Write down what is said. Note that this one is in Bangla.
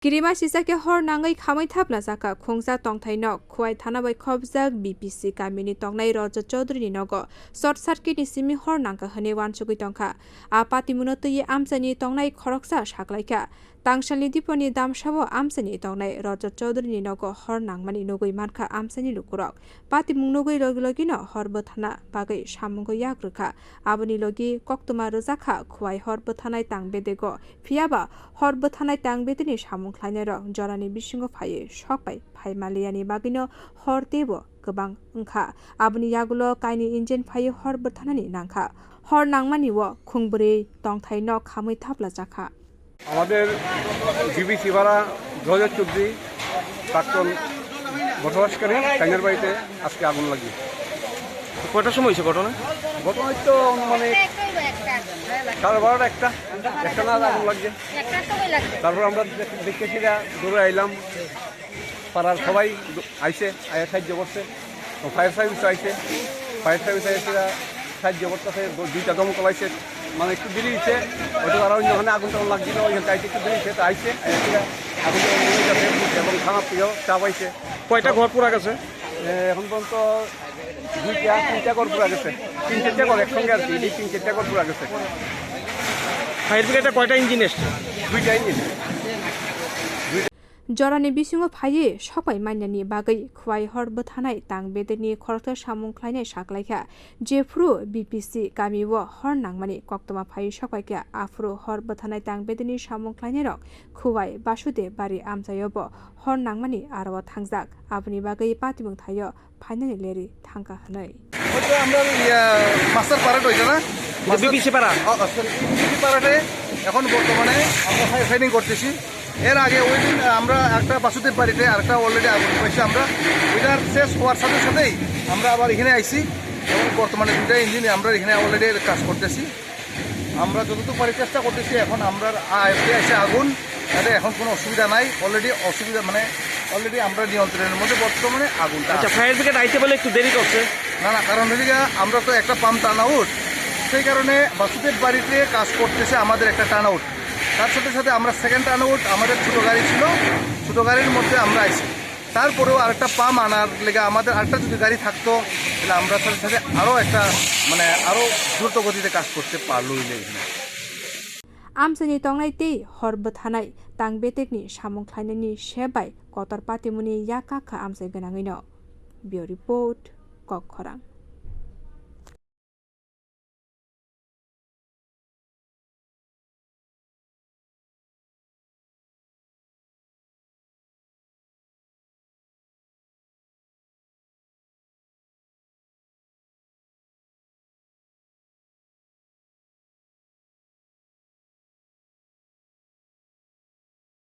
Kirima sisake hor nangai khamwi thapla jaka khungsa tongthai no khuai thana bai khobjak BPC kamini tongnai Roja Chaudhary ni nogo short circuit ni simi hor nangka hane wansugui tongkha apati munotui amsani tongnai khoroksa saklaika tangsalni diponi damsabo amsani tongnai Roja Chaudhary ni nogo hor nangmani nogui mankha amsani lukurok pati mungnogui logi no hor bothana bagai samungo yagrukha aboni logi koktuma rojakha khuai hor bothanai tangbedego phiaba hor bothanai tangbedeni samung khlainarok jorani bisingo phaye sokpai phaimaliani bagino hor tebo gobang wngkha aboni yagulo kaini injin phaye hor bothanani nangkha hor nangmani wo khung bwrui tongthai no khamwi thapla jakha আমাদের বিবিসি ভাড়া 2014 প্রাক্তন বসবাসকারী ট্যাঙ্গের বাড়িতে আজকে আগুন লাগে। কয়টার সময় হয়েছে ঘটনা? ঘটনা তো মানে 12:30 একটা না আগুন লাগছে। তারপর আমরা দেখতেছি দৌড়ে আইলাম, পাড়ার সবাই আইসে সাহায্য করছে, ফায়ার সার্ভিস আইসে, ফায়ার সার্ভিস আইসে সাহায্য করতেছে, 2টা দমকল আইসে, মানে একটু দেরি হয়েছে হয়তো তারা ওখানে আগুন টাগুন লাগছিল ওইখানে আইসে একটু দেরি হয়েছে, তো আইসে আগুন এবং খানা প্রিয় চাপ আইসে। কয়টা ঘর পুরা গেছে? এখন পর্যন্ত 2-3টা ঘর পুরা গেছে, 3-4টা ঘর একসঙ্গে আর কি, 3-4টা ঘর পুরা গেছে। ফায়ার ব্রিগেডে কয়টা ইঞ্জিন এসছে? 2টা engine. jorani bisingo phaye sopai mainani bagai khuai hor bothanai tangbedeni khorokta samung khlainai saklaikha jefru BPC kamiwo hor nangmani koktoma phaye sopaikha afro hor bothanai tangbedeni samung khlainai rok khuai basude bari amjayobo hor nangmani arwa thangjak aboni bagai patibung thayo finally leri thangkha hanai ওইটা আমরা মাস্টার পারেট হইছে না বিপিসি পাড়া বিপিসি পারেটে এখন বর্তমানে আমরা ফাইটিং করতেছি। এর আগে ওই দিন আমরা একটা বাসুদেব বাড়িতে আরেকটা অলরেডি আগুন পাইছি, আমরা ওইটার শেষ হওয়ার সাথে সাথেই আমরা আবার এখানে আইছি এবং বর্তমানে 2টা ইঞ্জিন আমরা এখানে অলরেডি কাজ করতেছি। আমরা যতটুকু পারি চেষ্টা করতেছি। এখন আমরা এসে আগুন যাতে এখন কোনো অসুবিধা নাই, অসুবিধা মানে অলরেডি আমরা নিয়ন্ত্রণের মধ্যে বর্তমানে আগুনটা। আচ্ছা, ফায়ার ব্রিগেড আইতে বলে একটু দেরি করছে? না কারণ হচ্ছে আমরা তো একটা পাম্প টার্ন আউট, সেই কারণে বাসুদেব বাড়িতে কাজ করতেছে আমাদের একটা টার্ন আউট, তার সাথে সাথে আমরা সেকেন্ড টার্ন আউট আমাদের ছোটো গাড়ি ছিল, ছোটো গাড়ির মধ্যে আমরা আইছি। তারপরেও আরেকটা পাম্প আনার লেগে আমাদের আরেকটা যদি গাড়ি থাকতো তাহলে আমরা সাথে সাথে আরও একটা মানে আরও দ্রুত গতিতে কাজ করতে পারলো। amsani tongnai tei hor bothanai tangbetekni samung khlainani sebai kotor patimuni yakakha amsai ganangino. Bio report Kokkhorang.